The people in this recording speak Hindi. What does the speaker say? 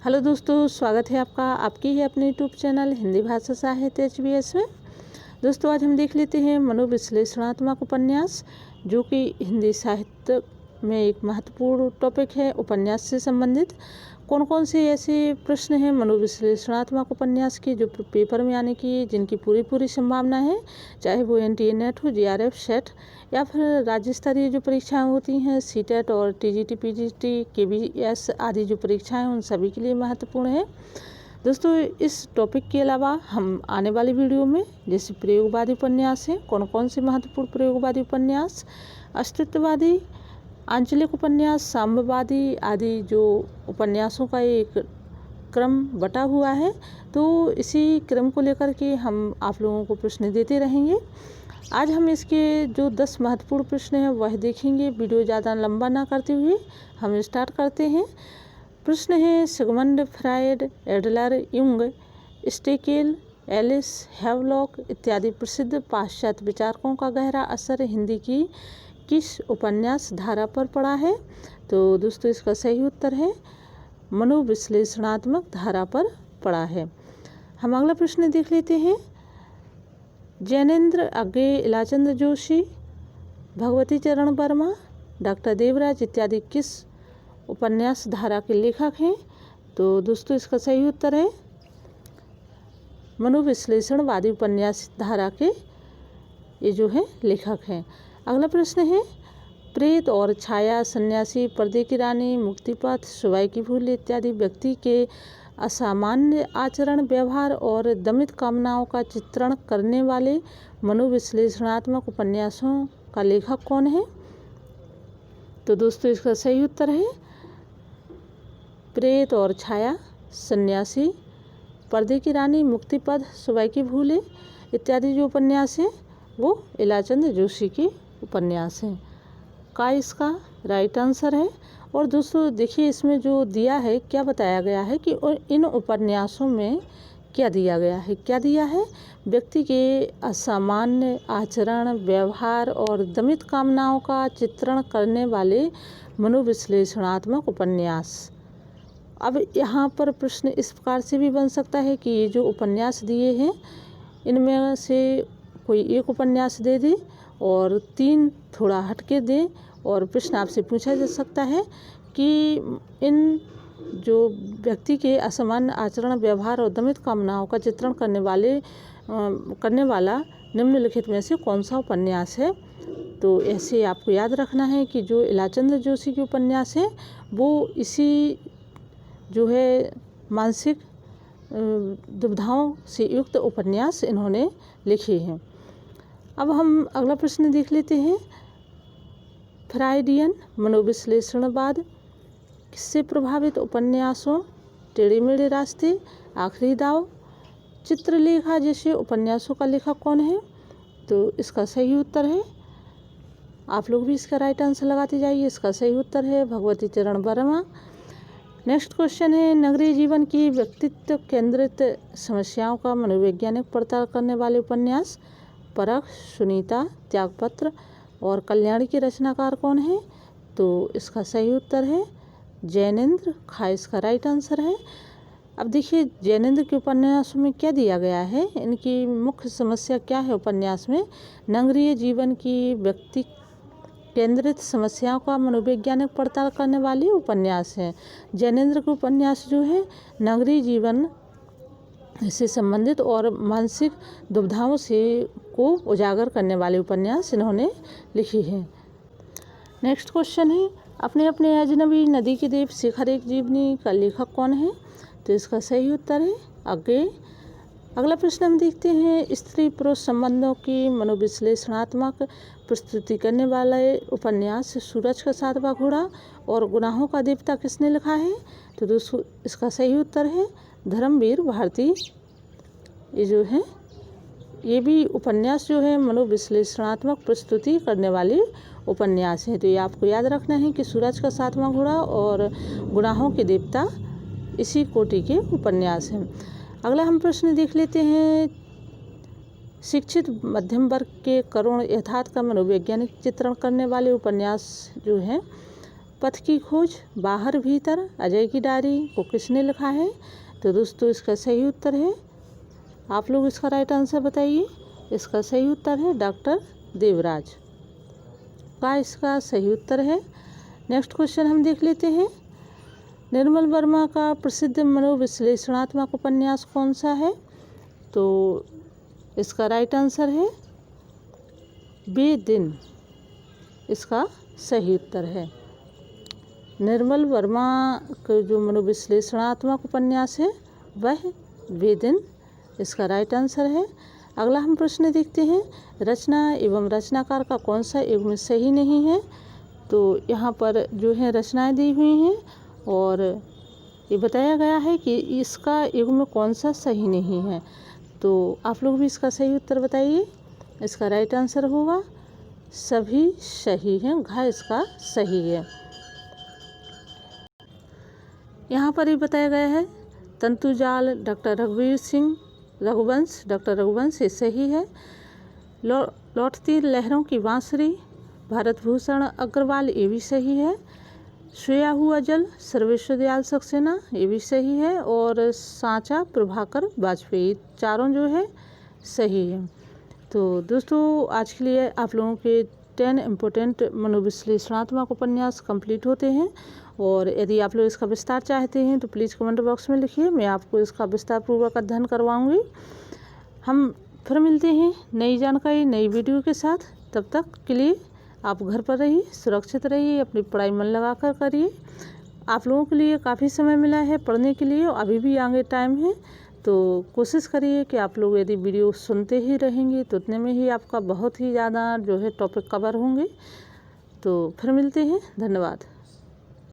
हेलो दोस्तों, स्वागत है आपका आपके ही अपने यूट्यूब चैनल हिंदी भाषा साहित्य HBS में। दोस्तों, आज हम देख लेते हैं मनोविश्लेषणात्मक उपन्यास, जो कि हिंदी साहित्य में एक महत्वपूर्ण टॉपिक है। उपन्यास से संबंधित कौन कौन से ऐसे प्रश्न हैं मनोविश्लेषणात्मक उपन्यास के जो पेपर में आने की जिनकी पूरी संभावना है, चाहे वो NTA नेट हो, JRF सेट या फिर राज्य स्तरीय जो परीक्षाएं होती हैं CTET और TGT PGT KBS आदि जो परीक्षाएं उन सभी के लिए महत्वपूर्ण है। दोस्तों, इस टॉपिक के अलावा हम आने वाली वीडियो में जैसे प्रयोगवादी उपन्यास हैं, कौन कौन से महत्वपूर्ण प्रयोगवादी उपन्यास, अस्तित्ववादी, आंचलिक उपन्यास, साम्यवादी आदि जो उपन्यासों का एक क्रम बटा हुआ है, तो इसी क्रम को लेकर के हम आप लोगों को प्रश्न देते रहेंगे। आज हम इसके जो 10 महत्वपूर्ण प्रश्न हैं वह देखेंगे। वीडियो ज़्यादा लंबा ना करते हुए हम स्टार्ट करते हैं। प्रश्न है, Sigmund Freud, Adler, Jung, Stekel, Ellis, Havelock इत्यादि प्रसिद्ध पाश्चात्य विचारकों का गहरा असर हिंदी की किस उपन्यास धारा पर पड़ा है? तो दोस्तों, इसका सही उत्तर है मनोविश्लेषणात्मक धारा पर पड़ा है। हम अगला प्रश्न देख लेते हैं। जैनेन्द्र अज्ञे, इलाचंद जोशी, भगवती चरण वर्मा, डॉक्टर देवराज इत्यादि किस उपन्यास धारा के लेखक हैं? तो दोस्तों, इसका सही उत्तर है मनोविश्लेषणवादी उपन्यास धारा के ये जो है लेखक हैं। अगला प्रश्न है, प्रेत और छाया, सन्यासी, पर्दे की रानी, मुक्तिपथ, सुबाई की फूल इत्यादि व्यक्ति के असामान्य आचरण, व्यवहार और दमित कामनाओं का चित्रण करने वाले मनोविश्लेषणात्मक उपन्यासों का लेखक कौन है? तो दोस्तों, इसका सही उत्तर है प्रेत और छाया, सन्यासी, पर्दे की रानी, मुक्तिपथ, सुबाई की फूलें इत्यादि जो उपन्यास हैं वो इलाचंद जोशी के उपन्यास हैं का इसका राइट आंसर है। और दोस्तों देखिए, इसमें जो दिया है क्या बताया गया है कि इन उपन्यासों में क्या दिया गया है, व्यक्ति के असामान्य आचरण, व्यवहार और दमित कामनाओं का चित्रण करने वाले मनोविश्लेषणात्मक उपन्यास। अब यहाँ पर प्रश्न इस प्रकार से भी बन सकता है कि ये जो उपन्यास दिए हैं इनमें से कोई एक उपन्यास दे दे और 3 थोड़ा हटके दें, और प्रश्न आपसे पूछा जा सकता है कि इन जो व्यक्ति के असामान्य आचरण, व्यवहार और दमित कामनाओं का चित्रण करने वाला निम्नलिखित में से कौन सा उपन्यास है। तो ऐसे आपको याद रखना है कि जो इलाचंद जोशी के उपन्यास है वो इसी जो है मानसिक दुविधाओं से युक्त उपन्यास इन्होंने लिखे हैं। अब हम अगला प्रश्न देख लेते हैं। फ्रायडियन मनोविश्लेषणवाद किससे प्रभावित उपन्यासों, टेढ़े मेढ़े रास्ते, आखिरी दाव, चित्रलेखा जैसे उपन्यासों का लेखक कौन है? तो इसका सही उत्तर है, आप लोग भी इसका राइट आंसर लगाते जाइए, इसका सही उत्तर है भगवती चरण वर्मा। नेक्स्ट क्वेश्चन है, नगरीय जीवन की व्यक्तित्व केंद्रित समस्याओं का मनोवैज्ञानिक पड़ताल करने वाले उपन्यास परख, सुनीता, त्यागपत्र और कल्याणी के रचनाकार कौन है? तो इसका सही उत्तर है जैनेन्द्र खा, इसका राइट आंसर है। अब देखिए, जैनेन्द्र के उपन्यासों में क्या दिया गया है, इनकी मुख्य समस्या क्या है उपन्यास में? नगरीय जीवन की व्यक्ति केंद्रित समस्याओं का मनोवैज्ञानिक पड़ताल करने वाले उपन्यास हैं। जैनेन्द्र के उपन्यास जो है नगरीय जीवन से संबंधित और मानसिक दुविधाओं से को उजागर करने वाले उपन्यास इन्होंने लिखे हैं। नेक्स्ट क्वेश्चन है, अपने अपने अजनबी, नदी के देव, शिखर एक जीवनी का लेखक कौन है? तो इसका सही उत्तर है अज्ञे। अगला प्रश्न हम देखते हैं, स्त्री पुरुष संबंधों की मनोविश्लेषणात्मक प्रस्तुति करने वाले उपन्यास सूरज का 7वां घोड़ा और गुनाहों का देवता किसने लिखा है? तो दोस्तों, इसका सही उत्तर है धर्मवीर भारती। ये जो है ये भी उपन्यास जो है मनोविश्लेषणात्मक प्रस्तुति करने वाले उपन्यास हैं। तो ये आपको याद रखना है कि सूरज का 7वां घोड़ा और गुनाहों के देवता इसी कोटि के उपन्यास हैं। अगला हम प्रश्न देख लेते हैं, शिक्षित मध्यम वर्ग के करुण यथार्थ का मनोवैज्ञानिक चित्रण करने वाले उपन्यास जो हैं पथ की खोज, बाहर भीतर, अजय की डायरी को किसने लिखा है? तो दोस्तों इसका सही उत्तर है, आप लोग इसका राइट आंसर बताइए। इसका सही उत्तर है डॉक्टर देवराज का इसका सही उत्तर है। नेक्स्ट क्वेश्चन हम देख लेते हैं। निर्मल वर्मा का प्रसिद्ध मनोविश्लेषणात्मक उपन्यास कौन सा है? तो इसका राइट आंसर है बेदिन, इसका सही उत्तर है। निर्मल वर्मा का जो मनोविश्लेषणात्मक उपन्यास है वह बेदिन, इसका राइट आंसर है। अगला हम प्रश्न देखते हैं। रचना एवं रचनाकार का कौन सा युग्म सही नहीं है? तो यहाँ पर जो है रचनाएं दी हुई हैं और ये बताया गया है कि इसका युग्म कौन सा सही नहीं है। तो आप लोग भी इसका सही उत्तर बताइए। इसका राइट आंसर होगा सभी सही हैं, घ इसका सही है। यहाँ पर ये बताया गया है तंतुजाल डॉक्टर रघुवंश ये सही है। लौटती लहरों की बांसुरी भारत भूषण अग्रवाल ये भी सही है। सोया हुआ जल सर्वेश्वर दयाल सक्सेना ये भी सही है। और सांचा प्रभाकर वाजपेयी, चारों जो है सही है। तो दोस्तों आज के लिए आप लोगों के 10 इम्पोर्टेंट मनोविश्लेषणात्मक उपन्यास कंप्लीट होते हैं। और यदि आप लोग इसका विस्तार चाहते हैं तो प्लीज़ कमेंट बॉक्स में लिखिए, मैं आपको इसका विस्तार पूर्वक अध्ययन करवाऊंगी। हम फिर मिलते हैं नई जानकारी नई वीडियो के साथ। तब तक के लिए आप घर पर रहिए, सुरक्षित रहिए, अपनी पढ़ाई मन लगा कर करिए। आप लोगों के लिए काफ़ी समय मिला है पढ़ने के लिए, अभी भी आगे टाइम है। तो कोशिश करिए कि आप लोग यदि वीडियो सुनते ही रहेंगे तो उतने में ही आपका बहुत ही ज़्यादा जो है टॉपिक कवर होंगे। तो फिर मिलते हैं, धन्यवाद।